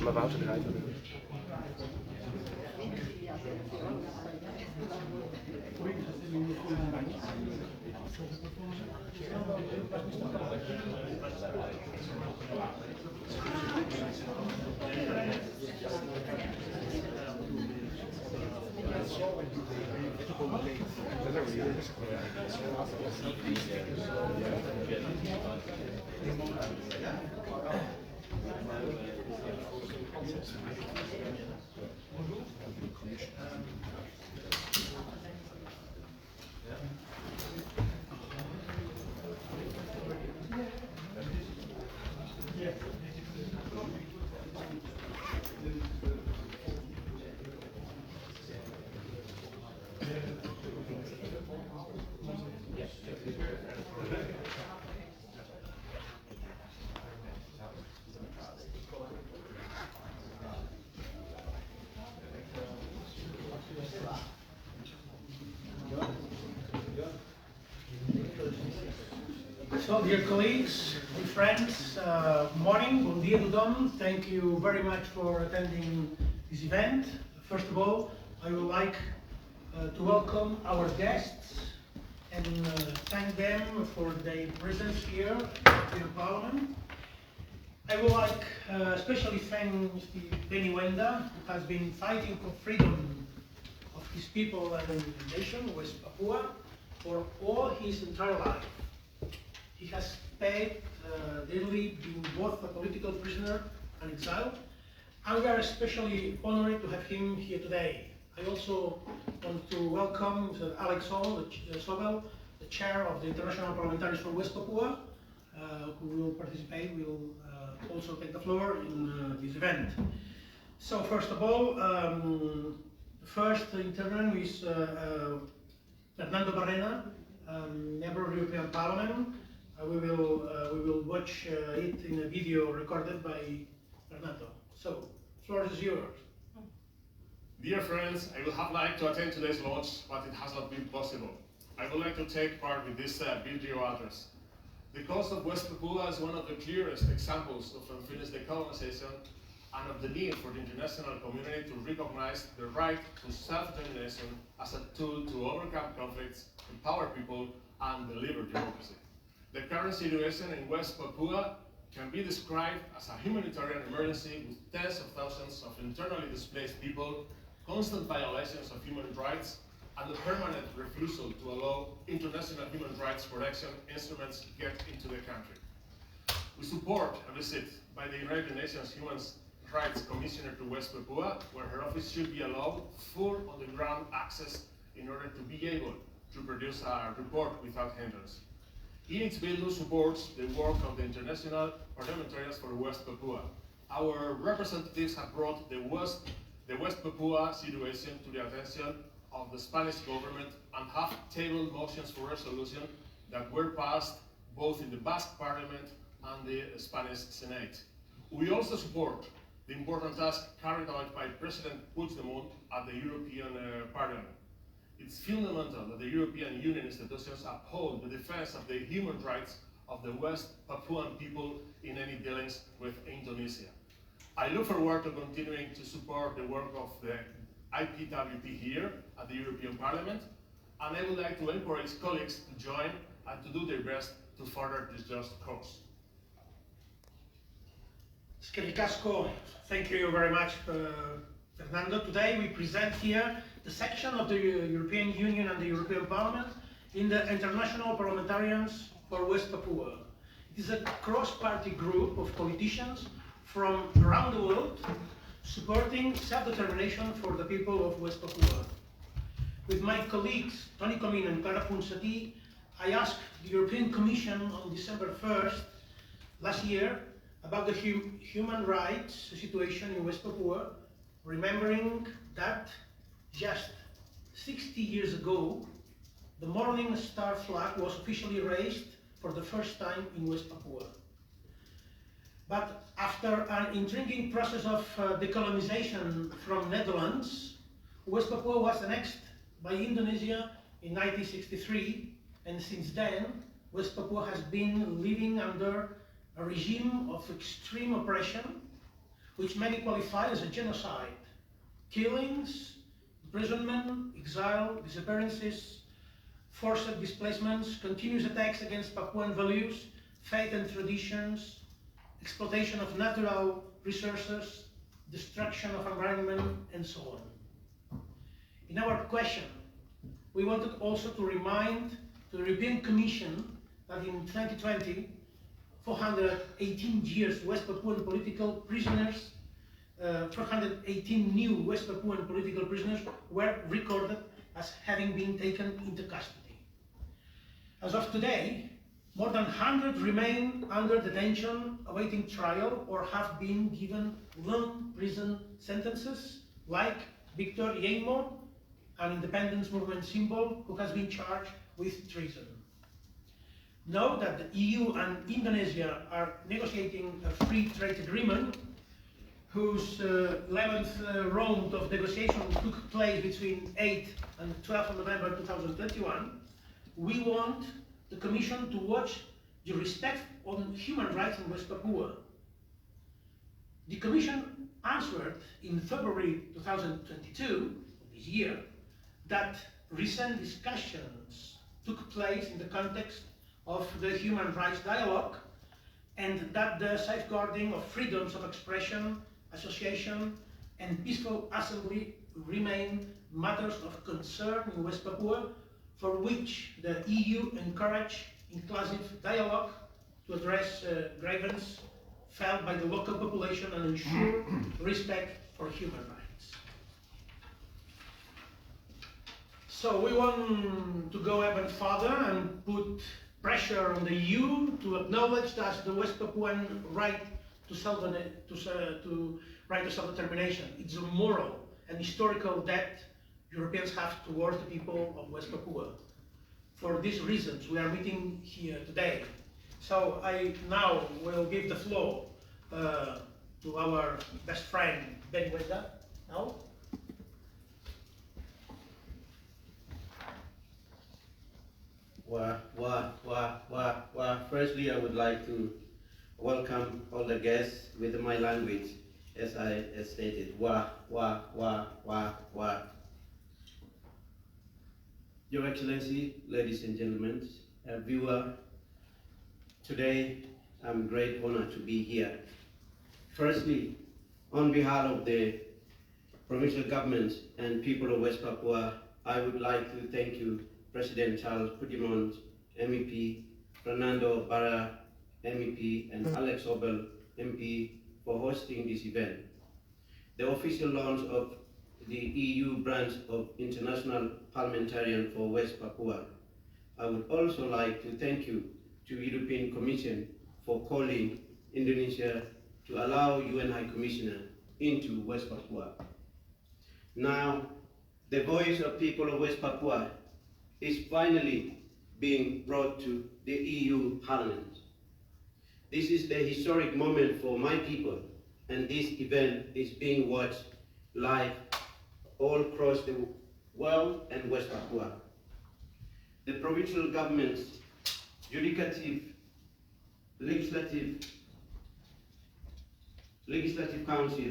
Maar Wouter draait er. So, dear colleagues, dear friends, morning, bon dia tothom. Thank you very much for attending this event. First of all, I would like to welcome our guests and thank them for their presence here in the Parliament. I would like especially thank Mr. Benny Wenda, who has been fighting for freedom of his people and nation, West Papua, for all his entire life. He has paid dearly, being both a political prisoner and exile, and we are especially honored to have him here today. I also want to welcome Mr. Alex Sobel, the chair of the International Parliamentarians for West Papua, who will participate, will also take the floor in this event. So first of all, the first intervenant is Fernando Barrena, member of the European Parliament. We will watch it in a video recorded by Fernando. So, the floor is yours. Dear friends, I would have liked to attend today's launch, but it has not been possible. I would like to take part in this video address. The cause of West Papua is one of the clearest examples of unfinished decolonization and of the need for the international community to recognize the right to self-determination as a tool to overcome conflicts, empower people, and deliver democracy. The current situation in West Papua can be described as a humanitarian emergency with tens of thousands of internally displaced people, constant violations of human rights, and the permanent refusal to allow international human rights protection instruments get into the country. We support a visit by the United Nations Human Rights Commissioner to West Papua, where her office should be allowed full on-the-ground access in order to be able to produce a report without hindrance. Its bill supports the work of the International Parliamentarians for West Papua. Our representatives have brought the West Papua situation to the attention of the Spanish government and have tabled motions for resolution that were passed both in the Basque Parliament and the Spanish Senate. We also support the important task carried out by President Puigdemont at the European Parliament. It's fundamental that the European Union institutions uphold the defense of the human rights of the West Papuan people in any dealings with Indonesia. I look forward to continuing to support the work of the IPWP here at the European Parliament, and I would like to encourage colleagues to join and to do their best to further this just cause. Eskerrik asko. Thank you very much, Fernando. Today we present here the section of the European Union and the European Parliament in the International Parliamentarians for West Papua. It is a cross-party group of politicians from around the world supporting self-determination for the people of West Papua. With my colleagues Tony Comín and Clara Ponsatí, I asked the European Commission on December 1st last year about the human rights situation in West Papua, remembering that just 60 years ago, the Morning Star flag was officially raised for the first time in West Papua. But after an intriguing process of decolonization from Netherlands, West Papua was annexed by Indonesia in 1963, and since then, West Papua has been living under a regime of extreme oppression, which many qualify as a genocide. Killings, imprisonment, exile, disappearances, forced displacements, continuous attacks against Papuan values, faith and traditions, exploitation of natural resources, destruction of environment, and so on. In our question, we wanted also to remind the European Commission that in 2020, 418 years West Papuan political prisoners, 418 new West Papuan political prisoners were recorded as having been taken into custody. As of today, more than 100 remain under detention, awaiting trial, or have been given long prison sentences, like Victor Yeimo, an independence movement symbol who has been charged with treason. Know that the EU and Indonesia are negotiating a free trade agreement whose 11th round of negotiation took place between 8 and 12 November 2021. We want the Commission to watch the respect on human rights in West Papua. The Commission answered in February 2022, this year, that recent discussions took place in the context of the human rights dialogue, and that the safeguarding of freedoms of expression, association, and peaceful assembly remain matters of concern in West Papua, for which the EU encourage inclusive dialogue to address grievances felt by the local population and ensure respect for human rights. So we want to go even further and put pressure on the EU to acknowledge that the West Papuan right to self-determination. It's a moral and historical debt Europeans have towards the people of West Papua. For these reasons, we are meeting here today. So I now will give the floor to our best friend, Ben Weda. Now. Firstly, I would like to welcome all the guests with my language, as I stated. Your Excellency, ladies and gentlemen, viewer, today I'm great honor to be here. Firstly, on behalf of the provincial government and people of West Papua, I would like to thank you, President Charles Puigdemont, MEP, Fernando Barra, MEP, and Alex Obel, MP, for hosting this event. The official launch of the EU branch of International Parliamentarian for West Papua. I would also like to thank you to European Commission for calling Indonesia to allow UN High Commissioner into West Papua. Now, the voice of people of West Papua is finally being brought to the EU Parliament. This is the historic moment for my people, and this event is being watched live all across the world and West Papua. The provincial governments, judicative, legislative, Legislative Council,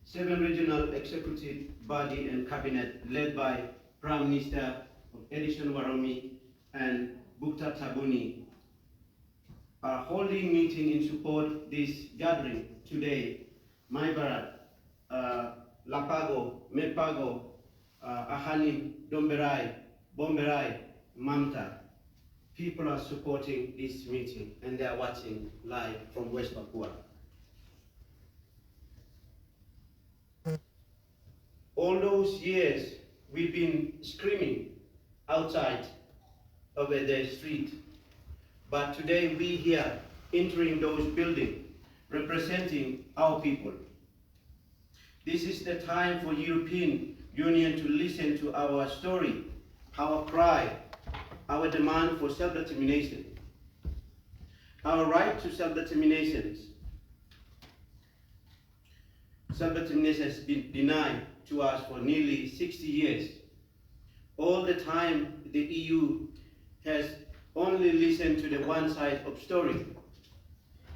7 regional executive body and cabinet led by Prime Minister Edison Waromi and Bukta Tabuni are holding meeting in support this gathering today. Maibarat, Lapago, Mepago, Ahani, Domberai, Bomberai, Mamta. People are supporting this meeting and they are watching live from West Papua. All those years we've been screaming outside over the street, but today we here entering those buildings representing our people. This is the time for European Union to listen to our story, our cry, our demand for self-determination, our right to self-determination. Self-determination has been denied to us for nearly 60 years. All the time the EU has only listened to the one side of story.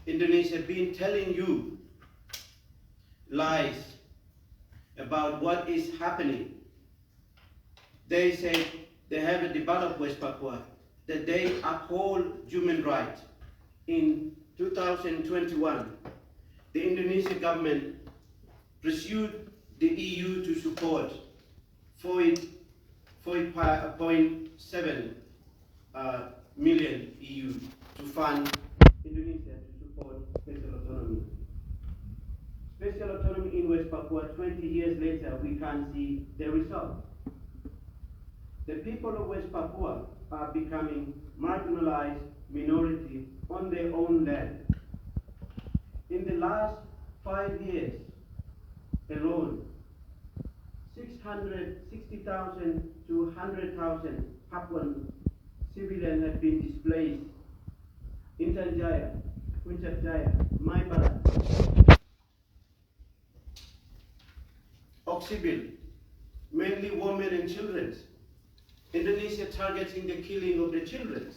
Indonesia has been telling you lies about what is happening. They say they have developed West Papua, that they uphold human rights. In 2021, the Indonesian government pursued the EU to support 4.7 million EU to fund Indonesia to support special autonomy. Special autonomy in West Papua, 20 years later, we can't see the result. The people of West Papua are becoming marginalized minority on their own land. In the last 5 years alone, 660,000 to 100,000 Papuan civilians have been displaced in Tanjaya, Puncak Jaya, Maibarat, Oksibil, mainly women and children. Indonesia targeting the killing of the children.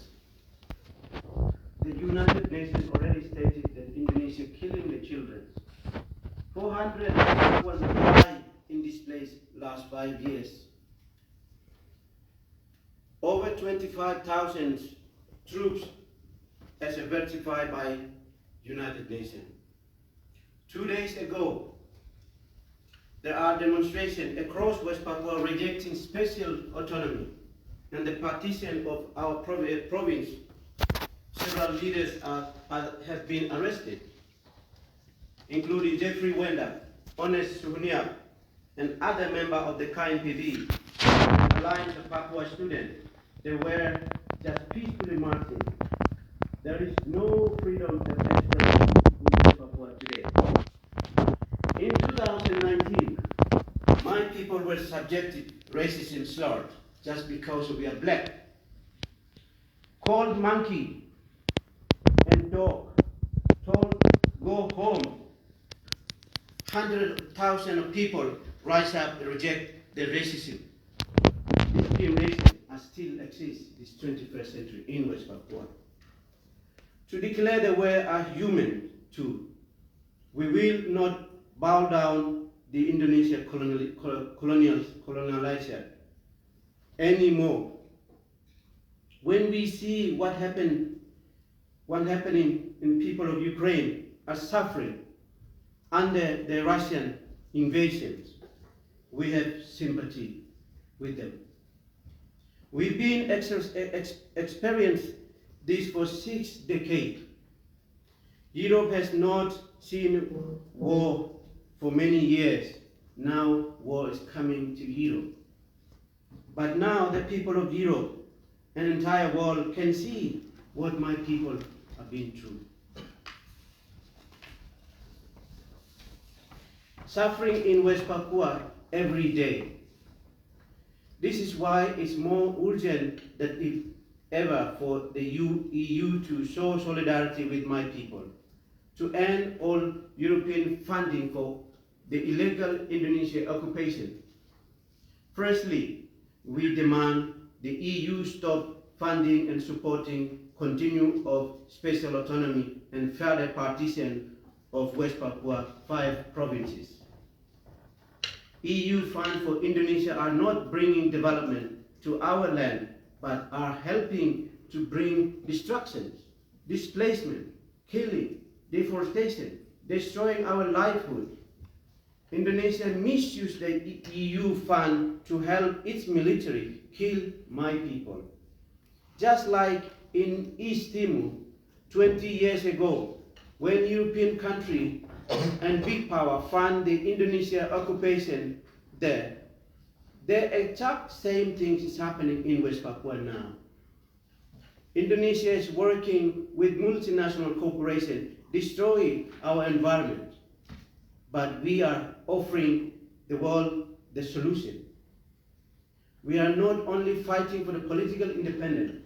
The United Nations already stated that Indonesia killing the children. 400 Papuans died in this place last 5 years. Over 25,000 troops as verified by United Nations. 2 days ago, there are demonstrations across West Papua rejecting special autonomy and the partition of our province. Several leaders have been arrested, including Jeffrey Wenda, Honest Suhunia, and other members of the KNPB, Alliance of Papua Students. They were just peacefully marching. There is no freedom of expression in Papua today. In 2019, my people were subjected to racism slur just because we are black. Called monkey and dog, told go home. Hundreds of thousands of people rise up and reject the racism. Discrimination still exists this 21st century in West Papua. To declare that we are human too, we will not bow down the Indonesian colonizer anymore. When we see what happening in people of Ukraine are suffering under the Russian invasions, we have sympathy with them. We've been experienced this for 6 decades. Europe has not seen war for many years. Now war is coming to Europe. But now the people of Europe and the entire world can see what my people have been through. Suffering in West Papua every day. This is why it's more urgent than ever for the EU to show solidarity with my people, to end all European funding for the illegal Indonesian occupation. Firstly, we demand the EU stop funding and supporting continuum of special autonomy and further partition of West Papua, 5 provinces. EU funds for Indonesia are not bringing development to our land, but are helping to bring destruction, displacement, killing, deforestation, destroying our livelihood. Indonesia misused the EU fund to help its military kill my people. Just like in East Timor 20 years ago, when European country and big power fund the Indonesia occupation there, the exact same thing is happening in West Papua now. Indonesia is working with multinational corporations, destroying our environment. But we are offering the world the solution. We are not only fighting for the political independence,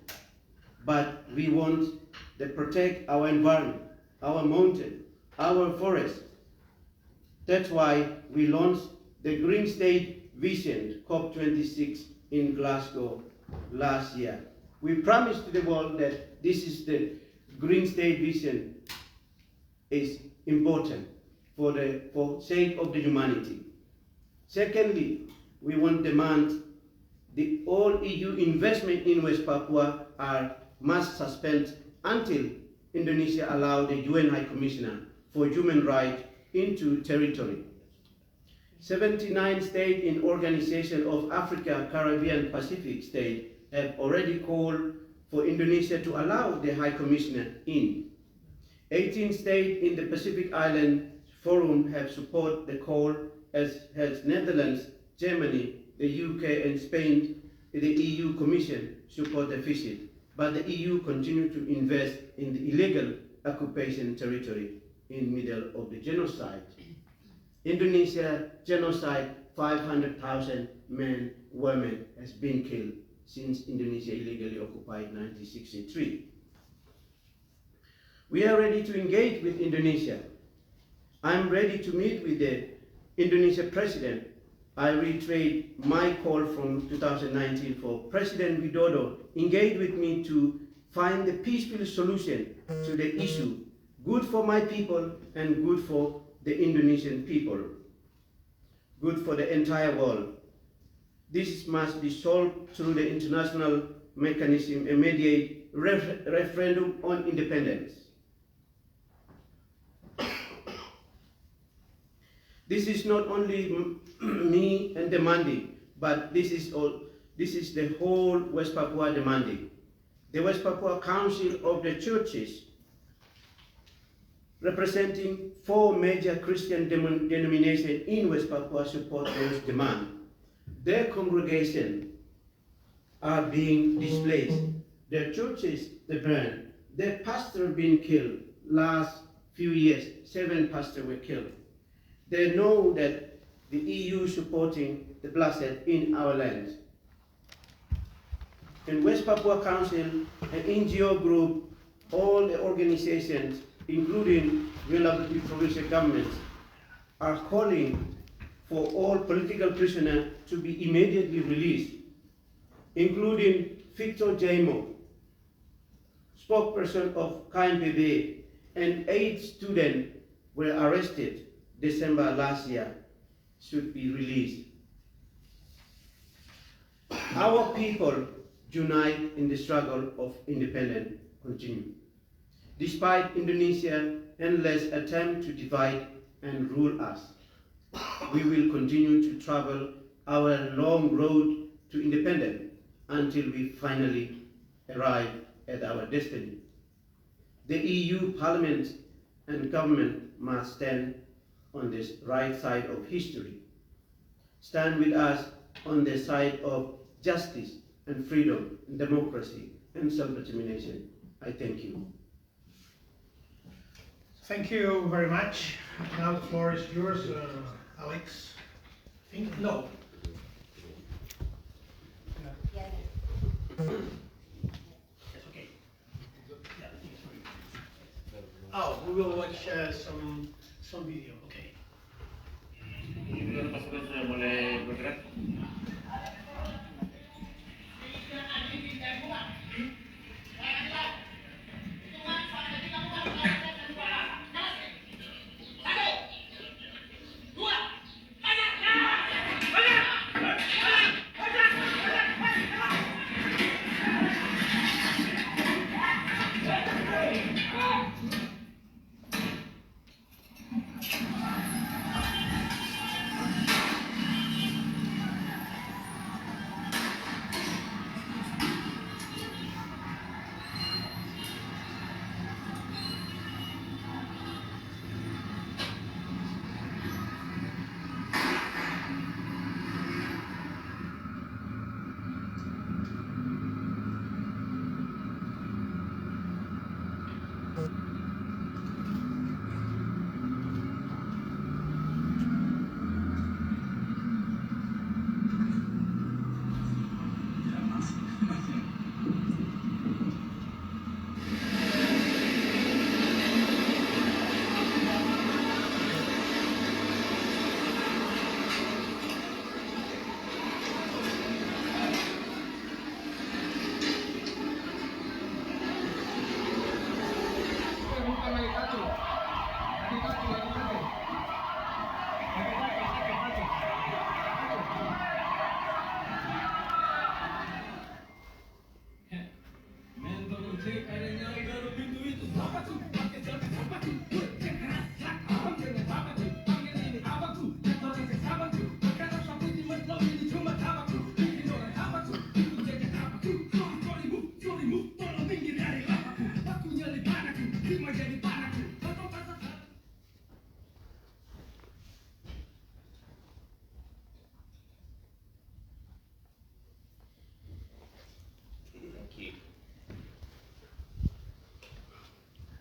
but we want to protect our environment, our mountain, our forest. That's why we launched the Green State Vision, COP26 in Glasgow last year. We promised to the world that this is the Green State Vision is important for sake of the humanity. Secondly, we want to demand the all EU investment in West Papua must suspend until Indonesia allow the UN High Commissioner for Human Rights into territory. 79 states in Organization of Africa, Caribbean, Pacific states have already called for Indonesia to allow the High Commissioner in. 18 states in the Pacific Island Forum have supported the call, as has Netherlands, Germany, the UK and Spain. The EU Commission support the visit, but the EU continue to invest in the illegal occupation territory in middle of the genocide. Indonesia genocide, 500,000 men, women has been killed since Indonesia illegally occupied 1963. We are ready to engage with Indonesia. I'm ready to meet with the Indonesian president. I reiterate my call from 2019 for President Widodo engage with me to find the peaceful solution to the issue, good for my people and good for the Indonesian people, good for the entire world. This must be solved through the international mechanism, a mediate referendum on independence. This is not only me and demanding, but this is the whole West Papua demanding. The West Papua Council of the Churches, representing 4 major Christian denominations in West Papua, support those demands. Their congregation are being displaced. Their churches, they burned. Their pastor been killed. Last few years, 7 pastors were killed. They know that the EU supporting the bloodshed in our land. In West Papua Council, an NGO group, all the organizations, including ULMWP provincial governments, are calling for all political prisoners to be immediately released, including Victor Jaimo, spokesperson of KNPB, and 8 students were arrested December last year, should be released. Our people unite in the struggle of independence continue. Despite Indonesia's endless attempt to divide and rule us, we will continue to travel our long road to independence until we finally arrive at our destiny. The EU Parliament and government must stand on this right side of history. Stand with us on the side of justice and freedom and democracy and self-determination. I thank you. Thank you very much. Now the floor is yours, Alex. No. That's okay. Yeah, I think it's very good. Oh, we will watch some video. Okay. Pasukan sudah mulai bergerak.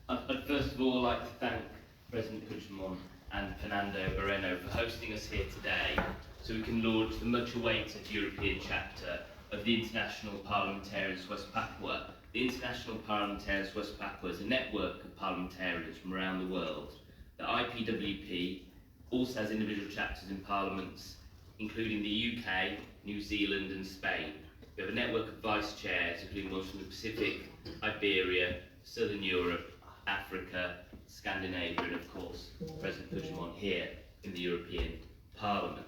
I'd first of all like to thank President Puigdemont and Fernando Moreno for hosting us here today so we can launch the much awaited European chapter of the International Parliamentarians West Papua. The International Parliamentarians West Papua is a network of parliamentarians from around the world. The IPWP also has individual chapters in parliaments including the UK, New Zealand and Spain. We have a network of vice chairs including ones from the Pacific, Iberia, Southern Europe, Africa, Scandinavia and of course President Puigdemont here in the European Parliament.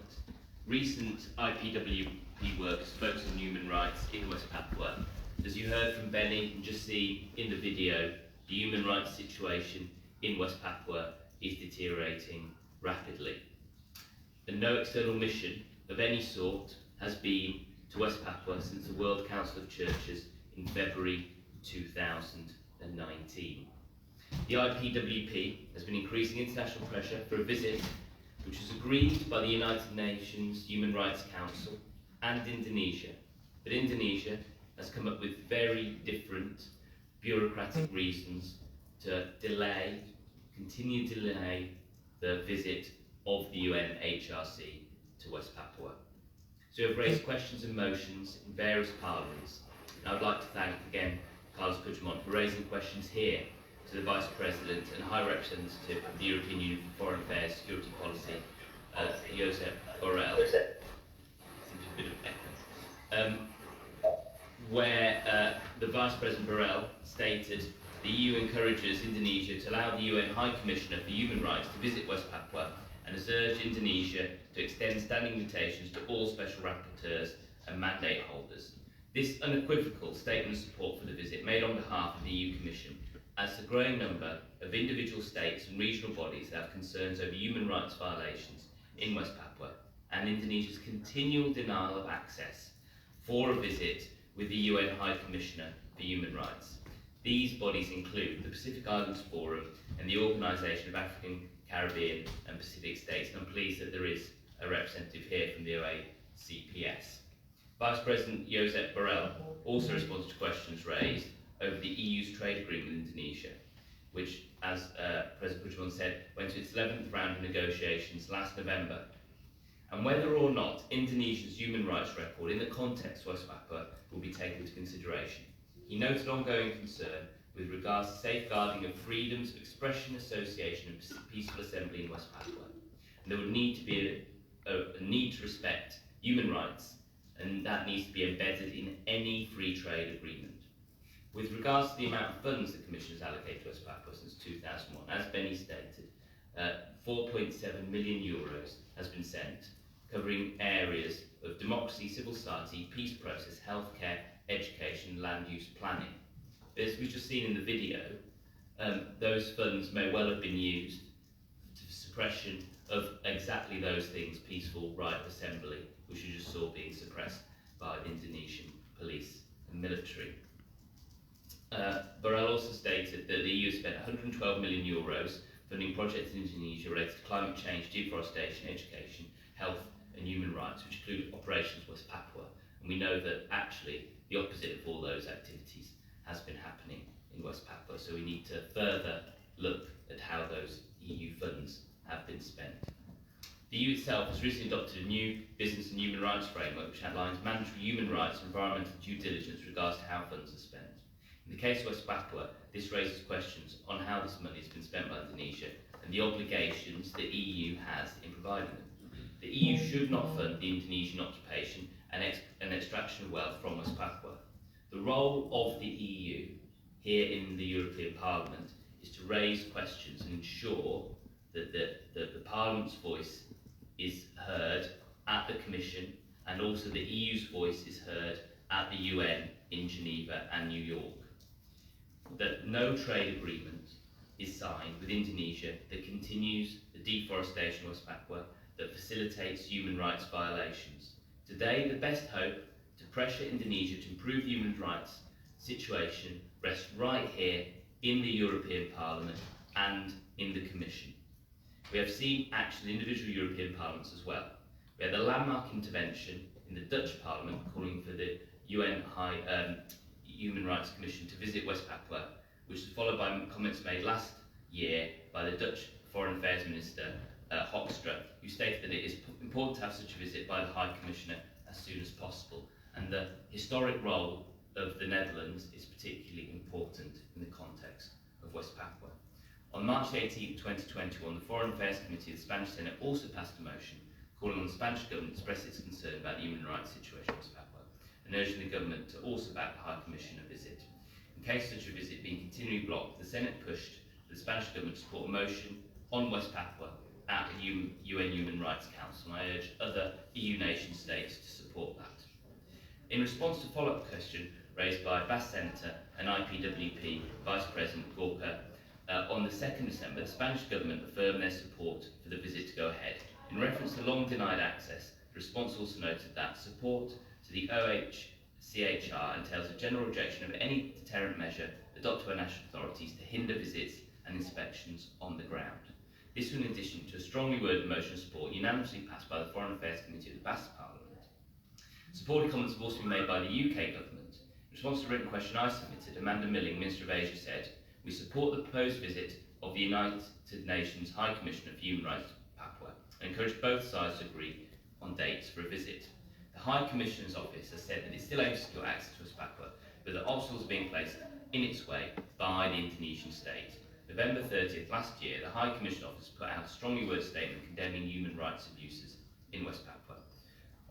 Recent IPWP work has focused on human rights in West Papua. As you heard from Benny and just seen in the video, the human rights situation in West Papua is deteriorating rapidly. And no external mission of any sort has been to West Papua since the World Council of Churches in February 2019. The IPWP has been increasing international pressure for a visit which was agreed by the United Nations Human Rights Council and Indonesia. But Indonesia has come up with very different bureaucratic reasons to continue to delay the visit of the UNHRC to West Papua. So we have raised questions and motions in various parliaments. And I would like to thank again Carlos Puigdemont for raising questions here to the Vice President and High Representative of the European Union for Foreign Affairs Security Policy, Josep Borrell. Seems a bit of echo. Where the Vice President Borrell stated the EU encourages Indonesia to allow the UN High Commissioner for Human Rights to visit West Papua and has urged Indonesia to extend standing invitations to all special rapporteurs and mandate holders. This unequivocal statement of support for the visit made on behalf of the EU Commission as the growing number of individual states and regional bodies that have concerns over human rights violations in West Papua and Indonesia's continual denial of access for a visit with the UN High Commissioner for Human Rights. These bodies include the Pacific Islands Forum and the Organisation of African, Caribbean and Pacific States, and I'm pleased that there is a representative here from the OACPS. Vice President Josep Borrell also responds to questions raised over the EU's trade agreement with Indonesia, which, as President Puigdemont said, went to its 11th round of negotiations last November, and whether or not Indonesia's human rights record in the context of West Papua will be taken into consideration. He noted ongoing concern with regards to safeguarding of freedoms of expression, association and peaceful assembly in West Papua. And there would need to be a need to respect human rights, and that needs to be embedded in any free trade agreement. With regards to the amount of funds the Commission has allocated to West Papua since 2001, as Benny stated, 4.7 million euros has been sent, covering areas of democracy, civil society, peace process, healthcare, education, land use planning. As we've just seen in the video, those funds may well have been used for suppression of exactly those things, peaceful right assembly, which you just saw being suppressed by the Indonesian police and military. Borrell also stated that the EU spent 112 million euros funding projects in Indonesia related to climate change, deforestation, education, health and human rights, which include Operations West Papua. And we know that actually the opposite of all those activities has been happening in West Papua, so we need to further look at how those EU funds have been spent. The EU itself has recently adopted a new business and human rights framework which outlines mandatory human rights and environmental due diligence with regards to how funds are spent. In the case of West Papua, this raises questions on how this money has been spent by Indonesia and the obligations the EU has in providing them. The EU should not fund the Indonesian occupation and extraction of wealth from West Papua. The role of the EU here in the European Parliament is to raise questions and ensure that the Parliament's voice is heard at the Commission, and also the EU's voice is heard at the UN in Geneva and New York. That no trade agreement is signed with Indonesia that continues the deforestation of West Papua, that facilitates human rights violations. Today, the best hope to pressure Indonesia to improve the human rights situation rests right here in the European Parliament and in the Commission. We have seen action in individual European parliaments as well. We had the landmark intervention in the Dutch Parliament calling for the UN Human Rights Commission to visit West Papua which was followed by comments made last year by the Dutch Foreign Affairs Minister Hoekstra, who stated that it is important to have such a visit by the High Commissioner as soon as possible, and the historic role of the Netherlands is particularly important in the context of West Papua. On March 18, 2021, the Foreign Affairs Committee of the Spanish Senate also passed a motion calling on the Spanish government to express its concern about the human rights situation in West Papua, and urging the government to also back the High Commissioner visit. In case such a visit being continually blocked, the Senate pushed for the Spanish government to support a motion on West Papua at the UN Human Rights Council, and I urge other EU nation states to support that. In response to a follow-up question raised by Basque Senator and IPWP Vice President Gorka, on the 2nd December, the Spanish government affirmed their support for the visit to go ahead. In reference to long denied access, the response also noted that support to the OHCHR entails a general rejection of any deterrent measure adopted by national authorities to hinder visits and inspections on the ground. This was in addition to a strongly worded motion of support unanimously passed by the Foreign Affairs Committee of the Basque Parliament. Supporting comments have also been made by the UK government. In response to a written question I submitted, Amanda Milling, Minister of Asia, said, "We support the proposed visit of the United Nations High Commissioner for Human Rights to Papua and encourage both sides to agree on dates for a visit. The High Commissioner's office has said that it still aims to secure access to West Papua, but that obstacles are being placed in its way by the Indonesian state. November 30th last year, the High Commissioner office put out a strongly worded statement condemning human rights abuses in West Papua.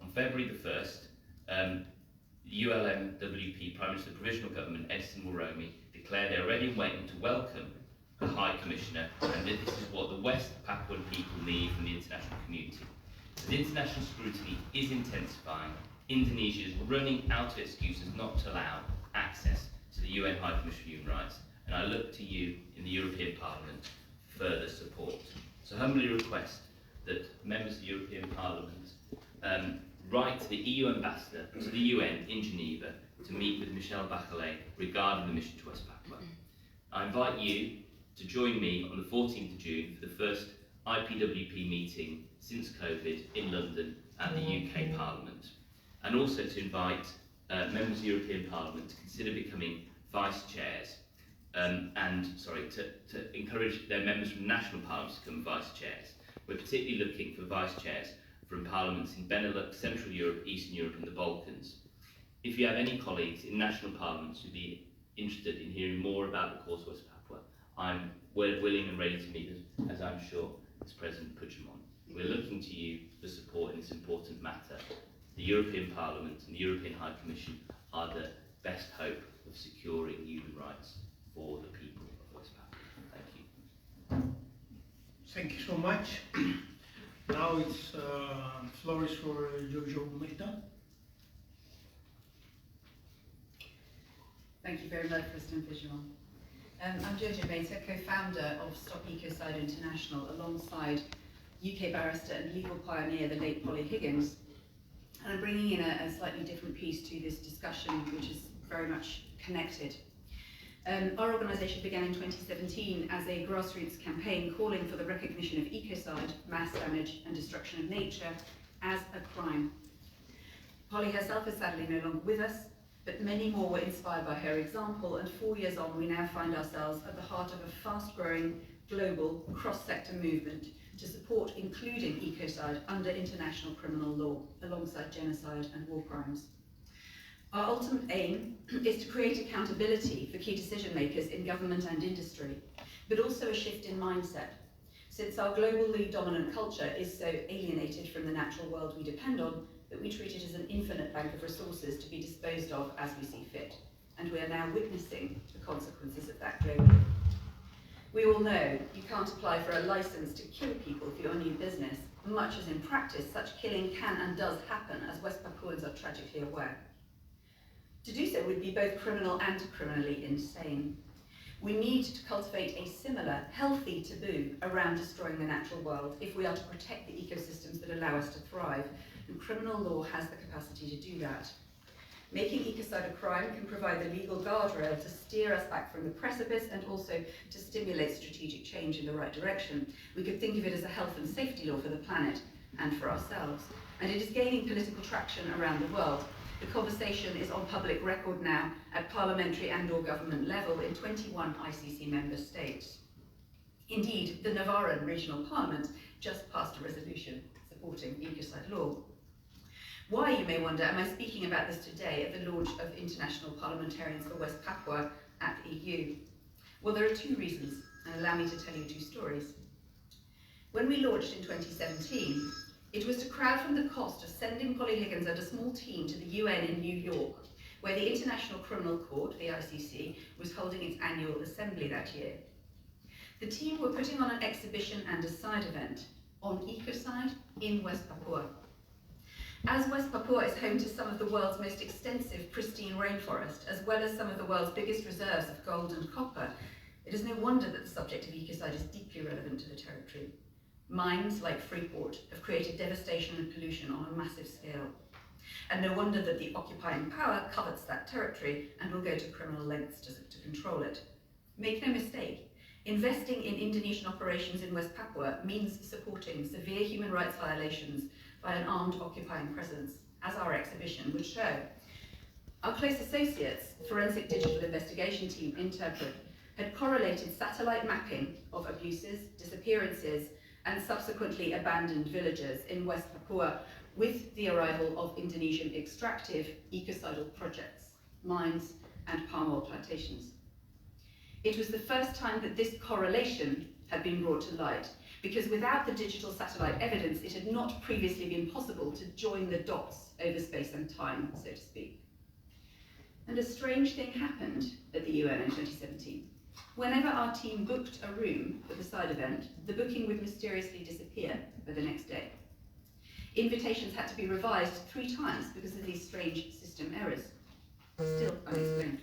On February the 1st, the ULMWP Prime Minister of the Provisional Government, Edison Mulroney, declared they are ready and waiting to welcome the High Commissioner, and that this is what the West Papuan people need from the international community. As international scrutiny is intensifying, Indonesia is running out of excuses not to allow access to the UN High Commissioner for Human Rights, and I look to you in the European Parliament for further support. So humbly request that members of the European Parliament write to the EU Ambassador to the UN in Geneva to meet with Michel Bachelet regarding the mission to West Papua. I invite you to join me on the 14th of June for the first IPWP meeting since COVID in London at the UK Parliament, and also to invite members of the European Parliament to consider becoming vice chairs, to encourage their members from national parliaments to become vice chairs. We're particularly looking for vice chairs from parliaments in Benelux, Central Europe, Eastern Europe and the Balkans. If you have any colleagues in national parliaments who'd be interested in hearing more about the cause of West Papua, I'm willing and ready to meet them, as I'm sure is President Puigdemont. We're looking to you for support in this important matter. The European Parliament and the European High Commission are the best hope of securing human rights for the people of West Papua. Thank you. Thank you so much. Now it's floor is for Jojo Mehta. Thank you very much, President Puigdemont. I'm Jojo Mehta, co-founder of Stop Ecocide International, alongside UK barrister and legal pioneer, the late Polly Higgins. And I'm bringing in a slightly different piece to this discussion, which is very much connected. Our organisation began in 2017 as a grassroots campaign calling for the recognition of ecocide, mass damage and destruction of nature as a crime. Polly herself is sadly no longer with us, but many more were inspired by her example, and 4 years on we now find ourselves at the heart of a fast-growing global cross-sector movement to support including ecocide under international criminal law, alongside genocide and war crimes. Our ultimate aim is to create accountability for key decision makers in government and industry, but also a shift in mindset, since our globally dominant culture is so alienated from the natural world we depend on that we treat it as an infinite bank of resources to be disposed of as we see fit, and we are now witnessing the consequences of that globally. We all know you can't apply for a license to kill people for your new business, much as in practice such killing can and does happen, as West Papuans are tragically aware. To do so would be both criminal and criminally insane. We need to cultivate a similar, healthy taboo around destroying the natural world if we are to protect the ecosystems that allow us to thrive, and criminal law has the capacity to do that. Making ecocide a crime can provide the legal guardrail to steer us back from the precipice and also to stimulate strategic change in the right direction. We could think of it as a health and safety law for the planet and for ourselves. And it is gaining political traction around the world. The conversation is on public record now at parliamentary and/or government level in 21 ICC member states. Indeed, the Navarran Regional Parliament just passed a resolution supporting ecocide law. Why, you may wonder, am I speaking about this today at the launch of International Parliamentarians for West Papua at the EU? Well, there are two reasons, and allow me to tell you two stories. When we launched in 2017, it was to crowd fund the cost of sending Polly Higgins and a small team to the UN in New York, where the International Criminal Court, the ICC, was holding its annual assembly that year. The team were putting on an exhibition and a side event on ecocide in West Papua. As West Papua is home to some of the world's most extensive pristine rainforest, as well as some of the world's biggest reserves of gold and copper, it is no wonder that the subject of ecocide is deeply relevant to the territory. Mines like Freeport have created devastation and pollution on a massive scale. And no wonder that the occupying power covets that territory and will go to criminal lengths to control it. Make no mistake, investing in Indonesian operations in West Papua means supporting severe human rights violations by an armed occupying presence, as our exhibition would show. Our close associates, Forensic Digital Investigation Team Interpret, had correlated satellite mapping of abuses, disappearances, and subsequently abandoned villages in West Papua with the arrival of Indonesian extractive ecocidal projects, mines, and palm oil plantations. It was the first time that this correlation had been brought to light, because without the digital satellite evidence, it had not previously been possible to join the dots over space and time, so to speak. And a strange thing happened at the UN in 2017. Whenever our team booked a room for the side event, the booking would mysteriously disappear by the next day. Invitations had to be revised 3 times because of these strange system errors. Still unexplained.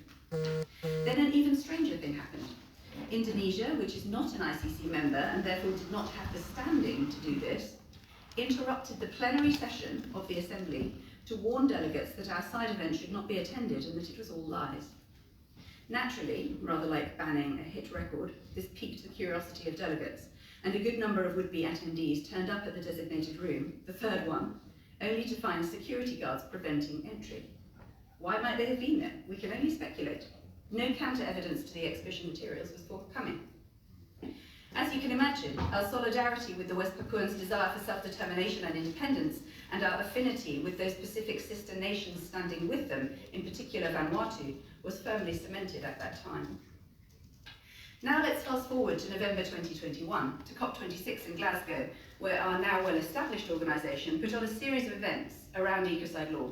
Then an even stranger thing happened. Indonesia, which is not an ICC member and therefore did not have the standing to do this, interrupted the plenary session of the Assembly to warn delegates that our side event should not be attended and that it was all lies. Naturally, rather like banning a hit record, this piqued the curiosity of delegates, and a good number of would-be attendees turned up at the designated room, the third one, only to find security guards preventing entry. Why might they have been there? We can only speculate. No counter-evidence to the exhibition materials was forthcoming. As you can imagine, our solidarity with the West Papuans' desire for self-determination and independence, and our affinity with those Pacific sister nations standing with them, in particular Vanuatu, was firmly cemented at that time. Now let's fast forward to November 2021, to COP26 in Glasgow, where our now well-established organisation put on a series of events around ecocide law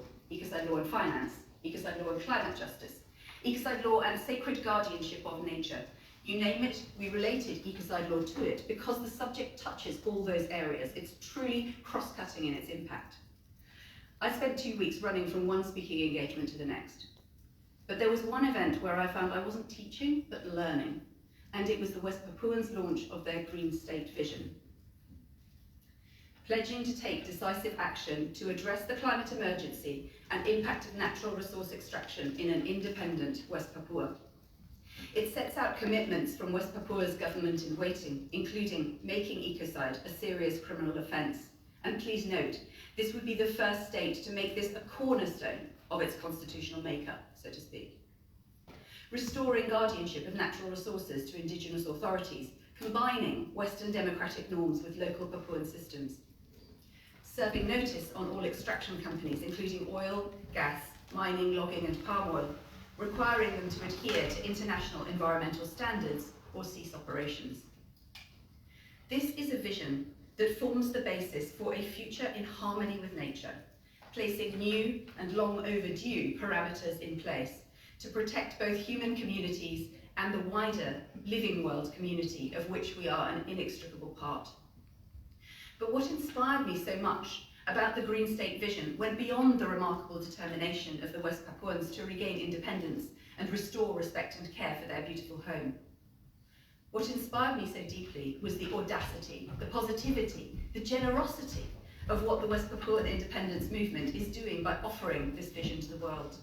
and finance, ecocide law and climate justice, ecocide law and sacred guardianship of nature. You name it, we related ecocide law to it because the subject touches all those areas. It's truly cross-cutting in its impact. I spent 2 weeks running from one speaking engagement to the next. But there was one event where I found I wasn't teaching, but learning. And it was the West Papuans' launch of their Green State vision. Pledging to take decisive action to address the climate emergency and impact of natural resource extraction in an independent West Papua. It sets out commitments from West Papua's government in waiting, including making ecocide a serious criminal offence. And please note, this would be the first state to make this a cornerstone of its constitutional makeup, so to speak. Restoring guardianship of natural resources to indigenous authorities, combining Western democratic norms with local Papuan systems. Serving notice on all extraction companies, including oil, gas, mining, logging and palm oil, requiring them to adhere to international environmental standards or cease operations. This is a vision that forms the basis for a future in harmony with nature, placing new and long overdue parameters in place to protect both human communities and the wider living world community of which we are an inextricable part. But what inspired me so much about the Green State vision went beyond the remarkable determination of the West Papuans to regain independence and restore respect and care for their beautiful home. What inspired me so deeply was the audacity, the positivity, the generosity of what the West Papuan independence movement is doing by offering this vision to the world.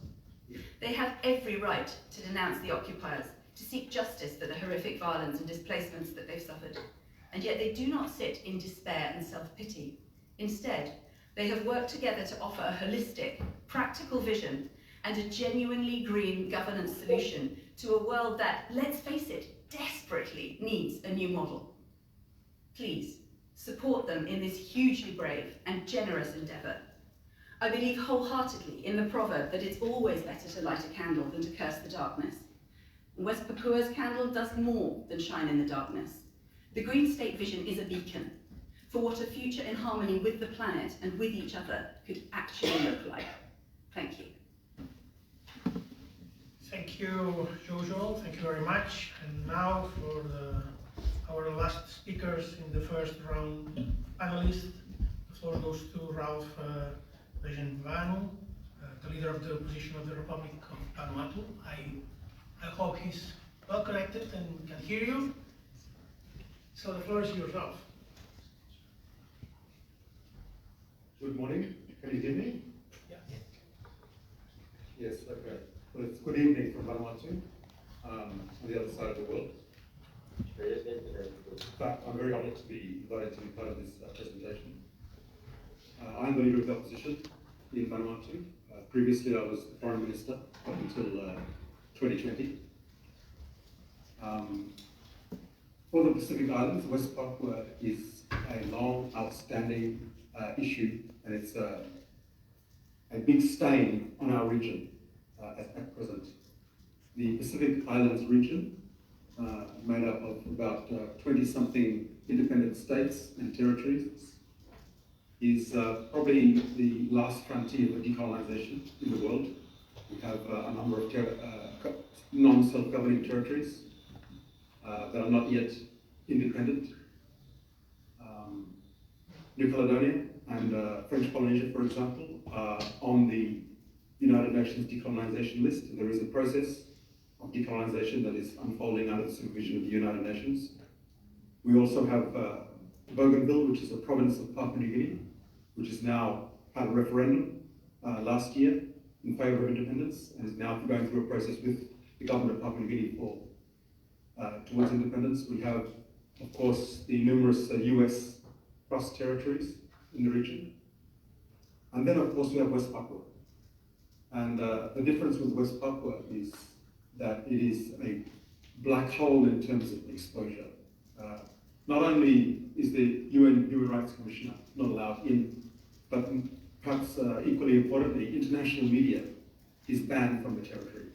They have every right to denounce the occupiers, to seek justice for the horrific violence and displacements that they've suffered. And yet they do not sit in despair and self-pity. Instead, They have worked together to offer a holistic, practical vision and a genuinely green governance solution to a world that, let's face it, desperately needs a new model. Please, support them in this hugely brave and generous endeavour. I believe wholeheartedly in the proverb that it's always better to light a candle than to curse the darkness. West Papua's candle does more than shine in the darkness. The Green State vision is a beacon for what a future in harmony with the planet and with each other could actually look like. Thank you. Thank you, Jojo. Thank you very much. And now for our last speakers in the first round, panelists. The floor goes to Ralph Bejenvanu, the leader of the opposition of the Republic of Vanuatu. I hope he's well connected and can hear you. So the floor is yours, Ralph. Good morning. Can you hear me? Yeah. Yes, okay. Well, it's good evening from Vanuatu, on the other side of the world. In fact, I'm very honored to be invited to be part of this presentation. I'm the leader of the opposition in Vanuatu. Previously, I was the foreign minister up until 2020. For the Pacific Islands, West Papua is a long, outstanding issue, and it's a big stain on our region at present. The Pacific Islands region, made up of about 20-something independent states and territories, is probably the last frontier for decolonization in the world. We have a number of non-self-governing territories that are not yet independent. New Caledonia and French Polynesia, for example, are on the United Nations decolonization list. There is a process of decolonization that is unfolding under the supervision of the United Nations. We also have Bougainville, which is a province of Papua New Guinea, which is now had a referendum last year in favour of independence and is now going through a process with the government of Papua New Guinea towards independence. We have, of course, the numerous US cross territories in the region. And then, of course, we have West Papua. And the difference with West Papua is that it is a black hole in terms of exposure. Not only is the UN Human Rights Commissioner not allowed in, but perhaps equally importantly, international media is banned from the territory.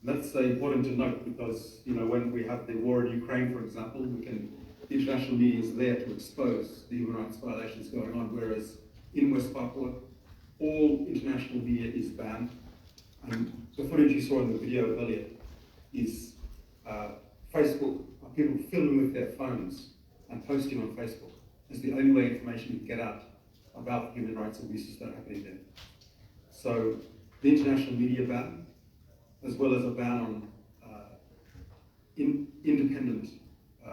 And that's important to note because, you know, when we have the war in Ukraine, for example, the international media is there to expose the human rights violations going on, whereas in West Papua, all international media is banned. And the footage you saw in the video earlier is Facebook, people filming with their phones and posting on Facebook. It's the only way information can get out about the human rights abuses that are happening there. So the international media ban, as well as a ban on independent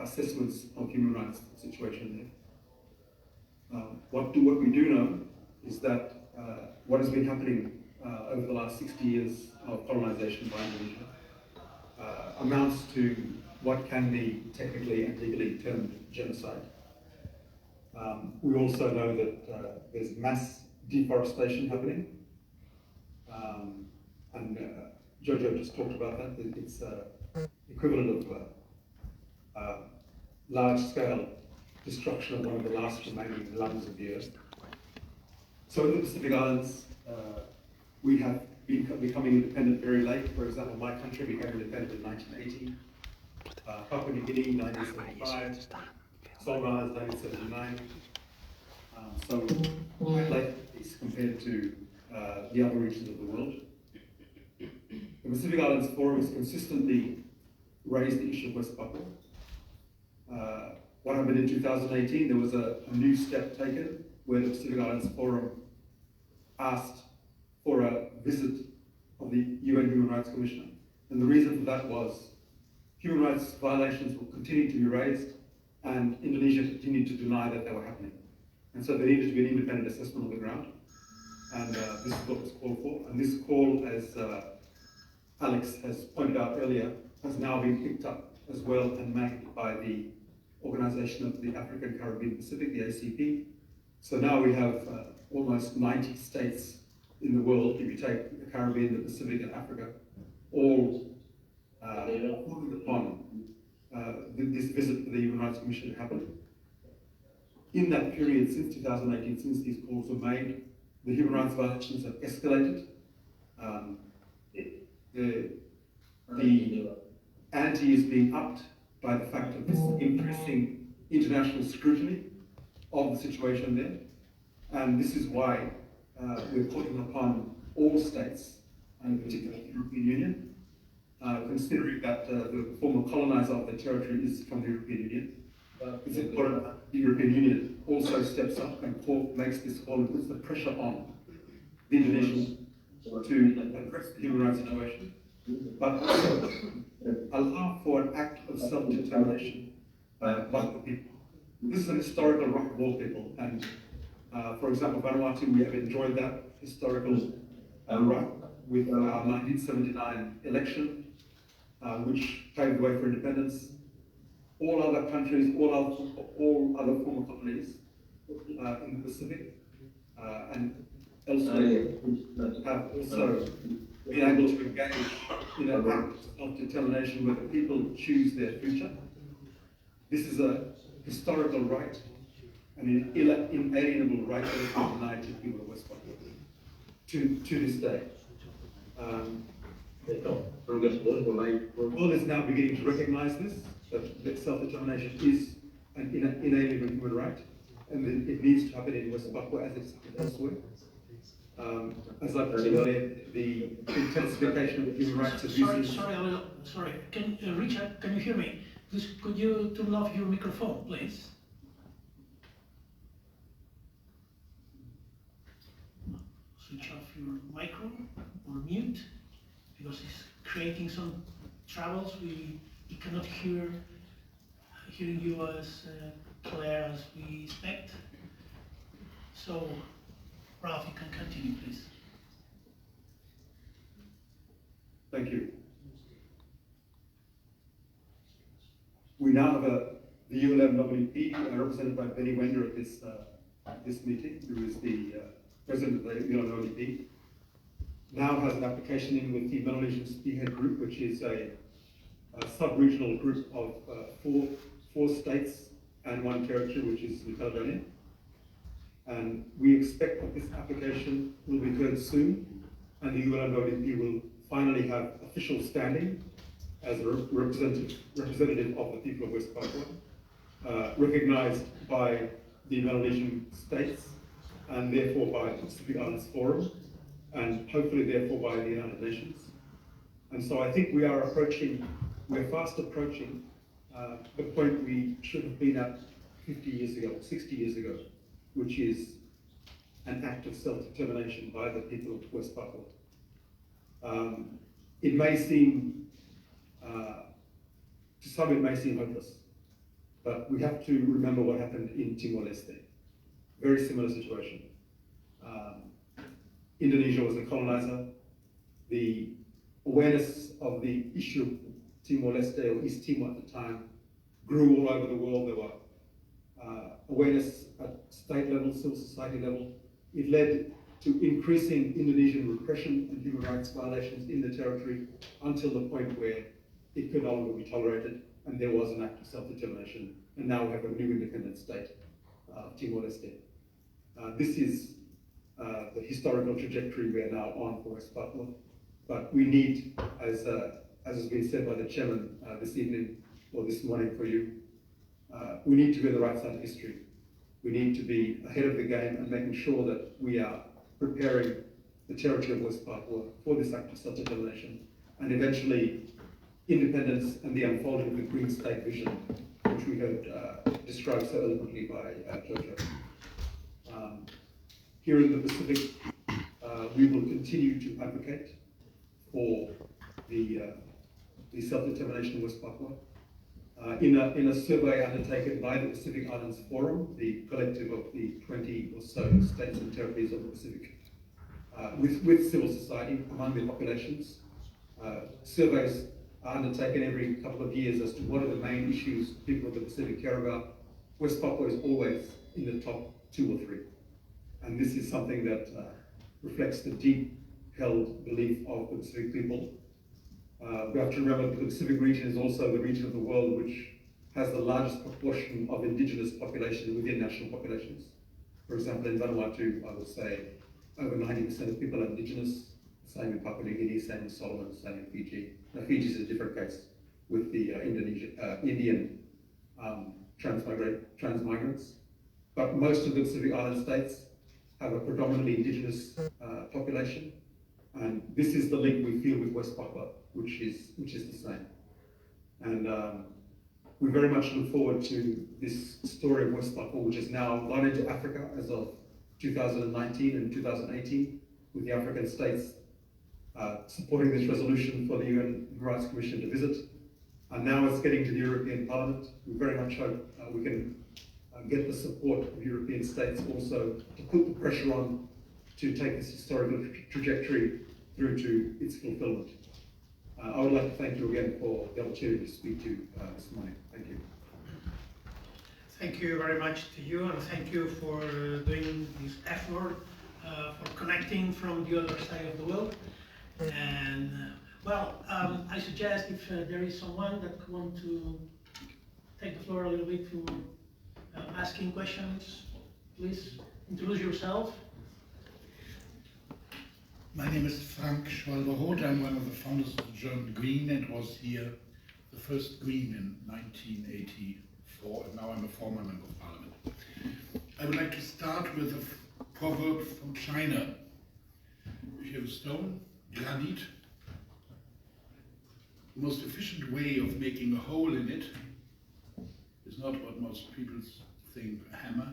assessments of human rights situation there. What we do know is that what has been happening over the last 60 years of colonization by Indonesia amounts to what can be technically and legally termed genocide. We also know that there's mass deforestation happening, and Jojo just talked about that. It's equivalent of large-scale destruction of one of the last remaining lungs of the earth. So in the Pacific Islands, we have been becoming independent very late. For example, my country became independent in 1980. Papua New Guinea, 1975. Solomon Islands, 1979. So quite late is compared to the other regions of the world. The Pacific Islands Forum has consistently raised the issue of West Papua. What happened in 2018, there was a new step taken where the Pacific Islands Forum asked for a visit of the UN Human Rights Commissioner. And the reason for that was human rights violations will continue to be raised and Indonesia continued to deny that they were happening. And so there needed to be an independent assessment on the ground. And this is what was called for. And this call, as Alex has pointed out earlier, has now been picked up as well and made by the Organization of the African Caribbean Pacific, the ACP. So now we have almost 90 states in the world, if you take the Caribbean, the Pacific, and Africa, all calling upon this visit to the Human Rights Commission to happen. In that period, since 2018, since these calls were made, the human rights violations have escalated. The ante is being upped by the fact of this increasing international scrutiny of the situation there. And this is why we're calling upon all states, and particularly the European Union, considering that the former colonizer of the territory is from the European Union. It's important that the European Union also steps up and makes this call and puts the pressure on the Indonesians to address the human rights situation, but also allow for an act of self-determination by the people. This is an historical right of all people, and for example, Vanuatu, we have enjoyed that historical right with our 1979 election, which paved the way for independence. All other countries, all other former colonies in the Pacific and elsewhere have also been able to engage in an act of determination where the people choose their future. This is a historical right and an inalienable right that is denied to people of West Papua to this day. All is now beginning to recognize this, that self-determination is an inalienable human right, and it needs to happen in West Papua as it's happened elsewhere. As I mentioned earlier, the intensification of human rights abuses. Sorry. Richard, can you hear me? Please, could you turn off your microphone, please? Switch off your micro or mute, because it's creating some troubles. We cannot hearing you as clear as we expect. So, Ralph, you can continue, please. Thank you. We now have the ULMWP, represented by Benny Wender at this meeting, who is the president of the ULMWP, now has an application in with the Melanesian Spearhead Group, which is a sub-regional group of four states and one territory, which is New Caledonia. And we expect that this application will be heard soon, and the ULMWP will finally have official standing as a representative of the people of West Papua, recognized by the Melanesian states, and therefore by the Pacific Islands Forum, and hopefully therefore by the United Nations. And so I think we're fast approaching the point we should have been at 50 years ago, 60 years ago, which is an act of self-determination by the people of West Papua. It may seem, to some it may seem hopeless, but we have to remember what happened in Timor-Leste. Very similar situation. Indonesia was the colonizer. The awareness of the issue of Timor-Leste, or East Timor at the time, grew all over the world. There were awareness at state level, civil society level. It led to increasing Indonesian repression and human rights violations in the territory until the point where it could no longer be tolerated, and there was an act of self-determination, and now we have a new independent state, Timor-Leste. This is the historical trajectory we are now on for West Papua, but we need, as has been said by the chairman this evening, or this morning for you, we need to be on the right side of history. We need to be ahead of the game and making sure that we are preparing the territory of West Papua for this act of self-determination, and eventually independence and the unfolding of the Green State vision, which we heard described so eloquently by Jojo. Here in the Pacific, we will continue to advocate for the self-determination of West Papua. In a survey undertaken by the Pacific Islands Forum, the collective of the 20 or so states and territories of the Pacific, with civil society among their populations, surveys are undertaken every couple of years as to what are the main issues people of the Pacific care about. West Papua is always in the top 2 or 3. And this is something that reflects the deep-held belief of the Pacific people. We have to remember that the Pacific region is also the region of the world which has the largest proportion of indigenous population within national populations. For example, in Vanuatu, I would say over 90% of people are indigenous, same in Papua New Guinea, same in Solomon, same in Fiji. Now, Fiji is a different case with the Indian transmigrants. But most of the Pacific Island states have a predominantly indigenous population. And this is the link we feel with West Papua, which is the same. And we very much look forward to this story of West Papua, which has now gone into Africa as of 2019 and 2018, with the African states supporting this resolution for the UN Human Rights Commission to visit. And now it's getting to the European Parliament. We very much hope we can get the support of European states also to put the pressure on to take this historical trajectory through to its fulfillment. I would like to thank you again for the opportunity to speak to you this morning. Thank you. Thank you very much to you, and thank you for doing this effort, for connecting from the other side of the world. And I suggest if there is someone that wants to take the floor a little bit to asking questions, please introduce yourself. My name is Frank Schwalbe-Roth. I'm one of the founders of the German Green and was here the first Green in 1984, and now I'm a former member of Parliament. I would like to start with a proverb from China. If you have a stone, granite, the most efficient way of making a hole in it is not what most people think a hammer,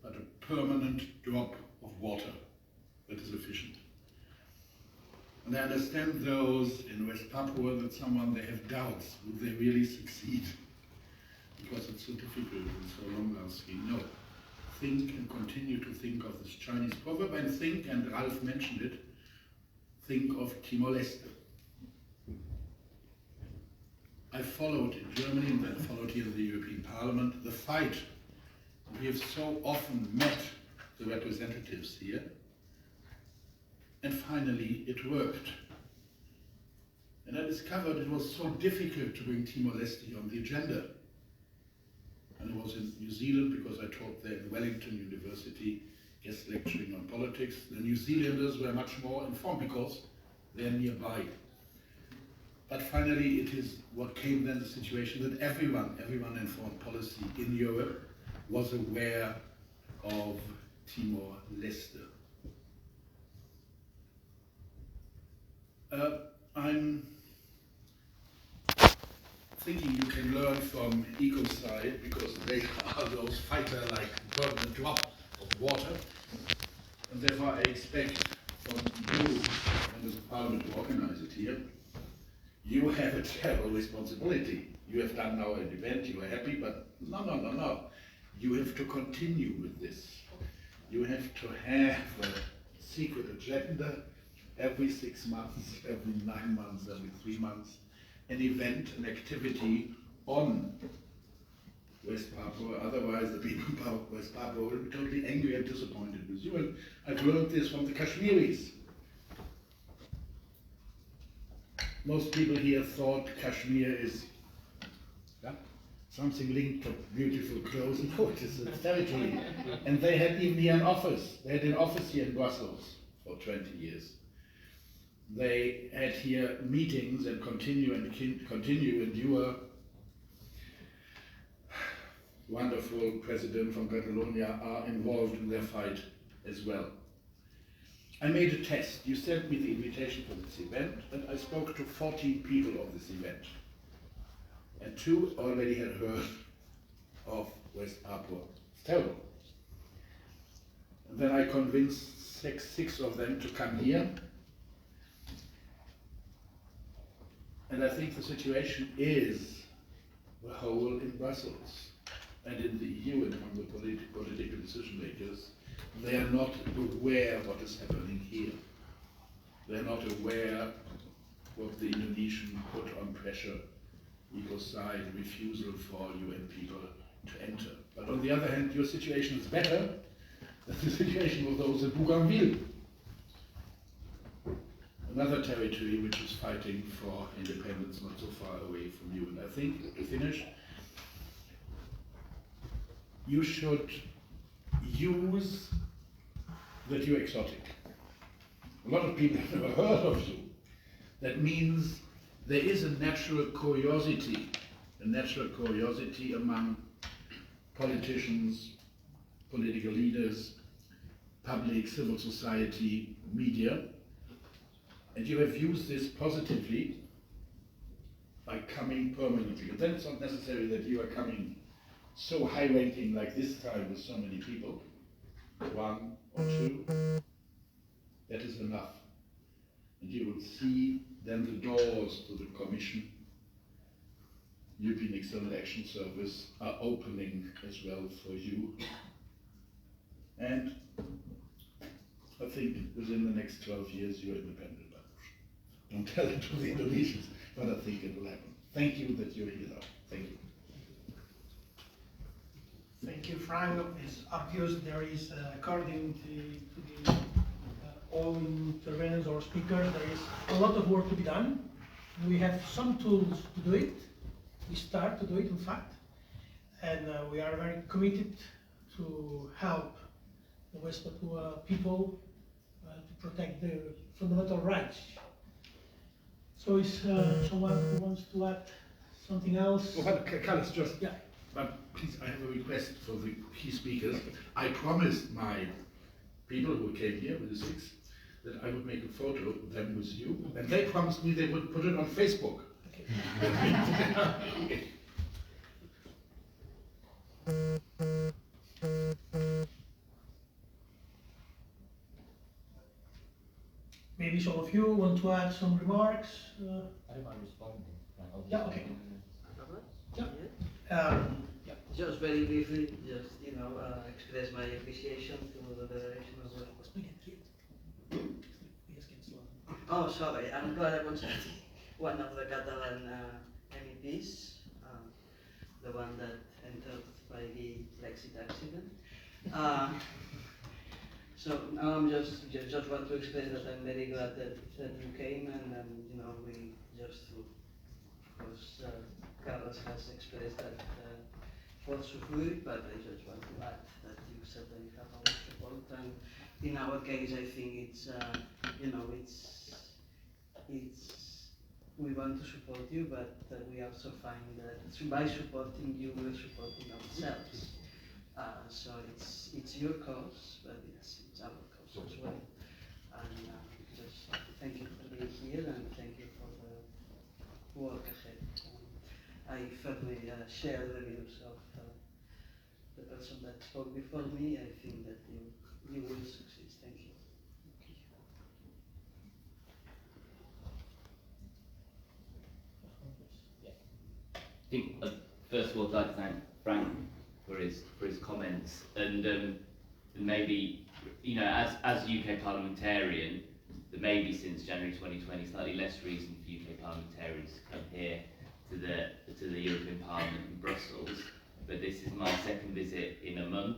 but a permanent drop of water that is efficient. And I understand those in West Papua that they have doubts, will they really succeed? Because it's so difficult and so long-lasting. No, think and continue to think of this Chinese proverb, and think, and Ralph mentioned it, think of Timor-Leste. I followed in Germany and then followed here in the European Parliament the fight. We have so often met the representatives here, and finally it worked. And I discovered it was so difficult to bring Timor-Leste on the agenda. And I was in New Zealand because I taught there in Wellington University, guest lecturing on politics. The New Zealanders were much more informed because they're nearby. But finally it is what came then the situation that everyone in foreign policy in Europe was aware of Timor-Leste. I'm thinking you can learn from ecocide because they are those fighters like a drop of water, and therefore I expect from you, members of Parliament, to organize it here. You have a terrible responsibility. You have done now an event, you are happy, but no. You have to continue with this. You have to have a secret agenda every 6 months, every 9 months, every 3 months, an event, an activity on West Papua. Otherwise, the people of West Papua will be totally angry and disappointed with you. And I've learned this from the Kashmiris. Most people here thought Kashmir is something linked to beautiful clothes. No, it is a territory. And they had even here an office. They had an office here in Brussels for 20 years. They had here meetings and continue, and your wonderful president from Catalonia are involved in their fight as well. I made a test. You sent me the invitation for this event, and I spoke to 40 people of this event. And 2 already had heard of West Papua. It's terrible. And then I convinced six of them to come here. And I think the situation is the whole in Brussels and in the EU and among the political decision makers. They are not aware of what is happening here. They are not aware what the Indonesian put on pressure, ecocide, refusal for UN people to enter. But on the other hand, your situation is better That's the situation of those in Bougainville, another territory which is fighting for independence not so far away from you. And I think, to finish, you should use that you're exotic. A lot of people have never heard of you. That means there is a natural curiosity among politicians, political leaders, public, civil society, media, and you have used this positively by coming permanently. And then it's not necessary that you are coming so high-ranking like this time with so many people, one or two, that is enough. And you will see then the doors to the Commission, European External Action Service, are opening as well for you. And I think within the next 12 years you're independent. Don't tell it to the Indonesians, but I think it will happen. Thank you that you're here now. Thank you. Thank you, Frank. It's obvious there is, according to the all interveners or speakers, there is a lot of work to be done. We have some tools to do it. We start to do it, in fact, and we are very committed to help the West Papua people to protect their fundamental rights. So is someone who wants to add something else? Well, Carlos, just, yeah. But please, I have a request for the key speakers. I promised my people who came here with the 6 that I would make a photo of them with you, and they promised me they would put it on Facebook. Okay. Maybe some of you want to add some remarks. I don't mind responding. Yeah, okay. Yeah. Yeah. Just very briefly, just express my appreciation to the Federation of Work. Oh, sorry, I'm Clara Concerti, one of the Catalan MEPs, the one that entered by the Brexit accident. So now I'm just want to express that I'm very glad that you came, and we just to, of course, Carlos has expressed that forcefully, but I just want to add that you certainly have our support, and in our case, I think it's we want to support you, but we also find that by supporting you, we're supporting ourselves. So it's your cause, but it's our cause as well. And just thank you for being here, and thank you for the work ahead. I firmly share the views of the person that spoke before me. I think that you will succeed. Thank you. I think, first of all, I'd like to thank Frank for his comments, and maybe, as UK parliamentarian, there may be since January 2020 slightly less reason for UK parliamentarians to come here to the European Parliament in Brussels, but this is my second visit in a month,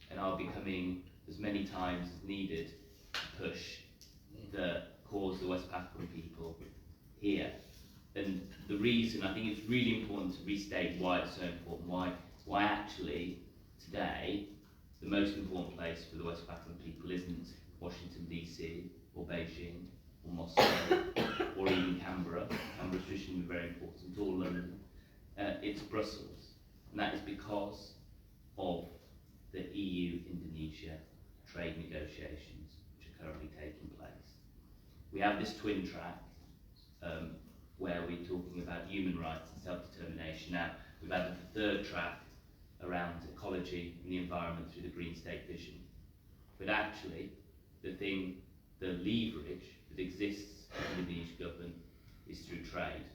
and I'll be coming as many times as needed to push the cause of the West Papuan people here. And the reason, I think it's really important to restate why it's so important, why actually today the most important place for the West Papuan people isn't Washington DC or Beijing or Moscow or even Canberra. Canberra's traditionally very important, or London. It's Brussels, and that is because of the EU-Indonesia trade negotiations which are currently taking place. We have this twin track where we're talking about human rights and self-determination. Now, we've added the third track around ecology and the environment through the Green State Vision. But actually, the leverage that exists in the Indonesian government is through trade.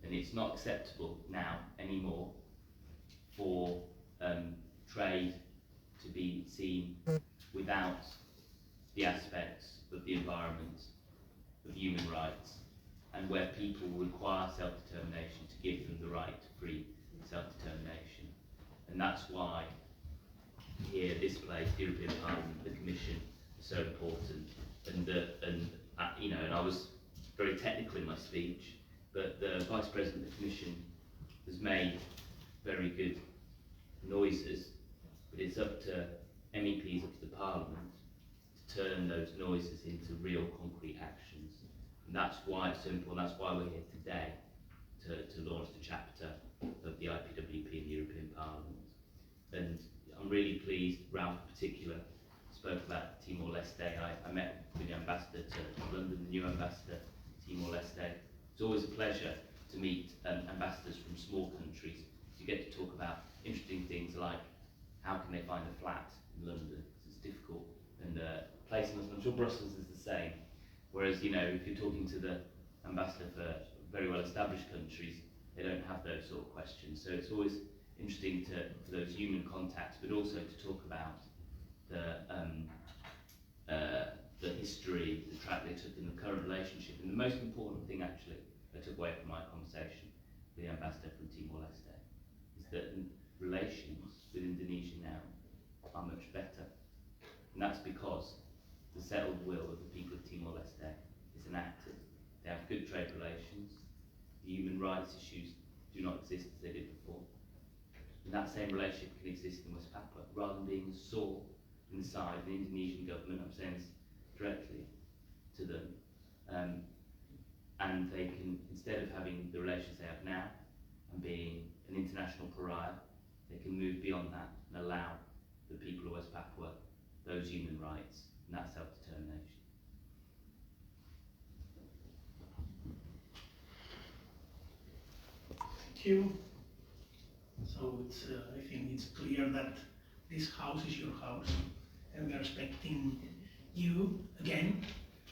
And it's not acceptable now anymore for trade to be seen without the aspects of the environment, of human rights, and where people require self-determination to give them the right to free self-determination. And that's why here, this place, the European Parliament, the Commission, is so important. And I was very technical in my speech, but the Vice President of the Commission has made very good noises, but it's up to MEPs, up to the Parliament, to turn those noises into real concrete actions. And that's why it's simple, and that's why we're here today, to launch the chapter of the IPWP in the European Parliament. And I'm really pleased, Ralph in particular spoke about Timor-Leste. I met with the ambassador to London, the new ambassador to Timor-Leste. It's always a pleasure to meet ambassadors from small countries. You get to talk about interesting things like how can they find a flat in London, because it's difficult, and placing us, I'm sure Brussels is the same. Whereas, you know, if you're talking to the ambassador for very well established countries, they don't have those sort of questions. So it's always interesting for those human contacts, but also to talk about the history, the track they took, and the current relationship. And the most important thing, actually, I took away from my conversation with the ambassador from Timor-Leste is that relations with Indonesia now are much better. And that's because the settled will of the people of Timor-Leste is enacted. They have good trade relations. The human rights issues do not exist as they did before. And that same relationship can exist in West Papua, rather than being a sword inside the Indonesian government. I'm saying this directly to them. And they can, instead of having the relations they have now and being an international pariah, they can move beyond that and allow the people of West Papua those human rights and that self-determination. Thank you. So it's, I think it's clear that this house is your house, and we are expecting you again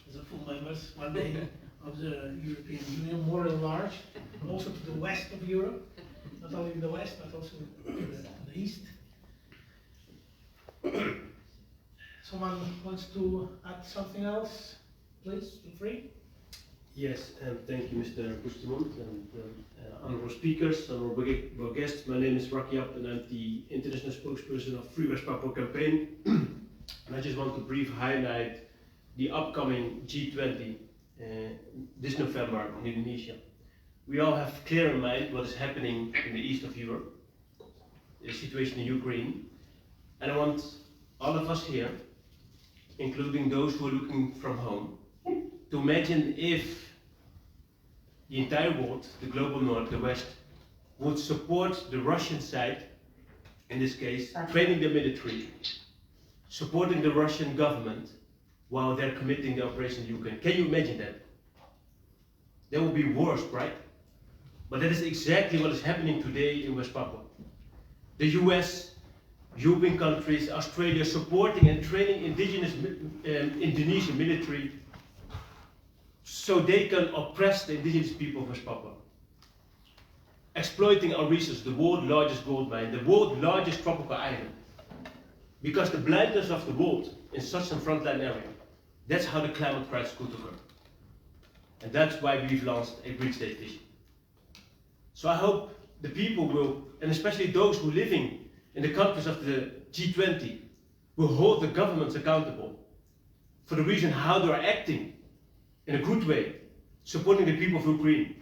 as a full members one day of the European Union, more enlarged, also to the west of Europe, not only in the west but also to the east. Someone wants to add something else? Please, feel free. Yes, and thank you, Mr. Bustamante, and honorable speakers, honorable guests. My name is Rakiap, and I'm the international spokesperson of Free West Papua campaign. And I just want to briefly highlight the upcoming G20 this November in Indonesia. We all have clear in mind what is happening in the east of Europe, the situation in Ukraine, and I want all of us here, including those who are looking from home, to imagine if the entire world, the global north, the west, would support the Russian side, in this case, training the military, supporting the Russian government while they're committing the operation in Ukraine. Can you imagine that? That would be worse, right? But that is exactly what is happening today in West Papua. The US, European countries, Australia supporting and training indigenous Indonesian military so they can oppress the indigenous people of West Papua. Exploiting our resources, the world's largest gold mine, the world's largest tropical island. Because the blindness of the world in such a frontline area, that's how the climate crisis could occur. And that's why we've launched a Greek state vision. So I hope the people will, and especially those who are living in the countries of the G20, will hold the governments accountable for the reason how they are acting in a good way, supporting the people of Ukraine,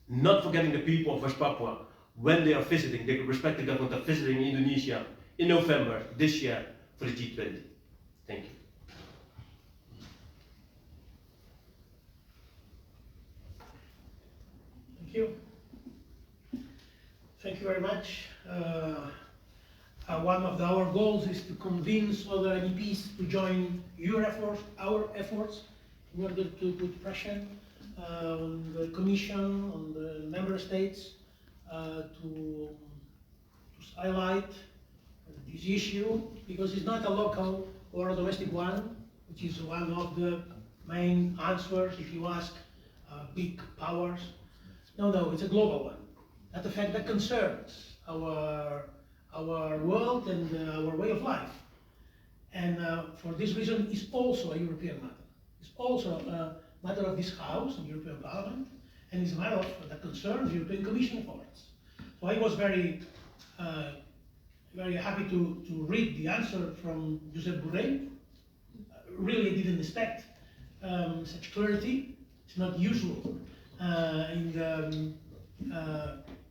not forgetting the people of West Papua when they are visiting, the respective government are visiting Indonesia in November this year for the G20. Thank you. Thank you. Thank you very much. One of our goals is to convince other MEPs to join our efforts in order to put pressure on the Commission, on the Member States, to highlight this issue, because it's not a local or a domestic one, which is one of the main answers if you ask big powers. No, it's a global one. That's a fact that concerns our world and our way of life. And for this reason, it's also a European matter. It's also a matter of this House, the European Parliament, and it's a matter that concerns the European Commission efforts. So I was very very happy to read the answer from Josep Borrell. Really, I didn't expect such clarity. It's not usual in the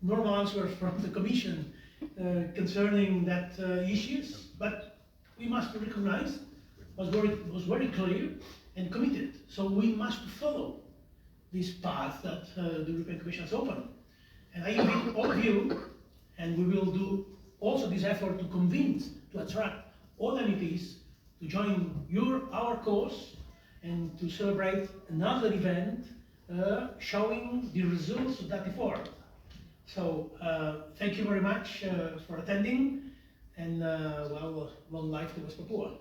normal answers from the Commission concerning that issues, but we must recognize was very clear and committed. So we must follow this path that the European Commission has opened. And I invite all of you, and we will do also this effort to convince, to attract all MEPs to join our cause and to celebrate another event showing the results of that effort. So thank you very much for attending, and well, long life to West Papua.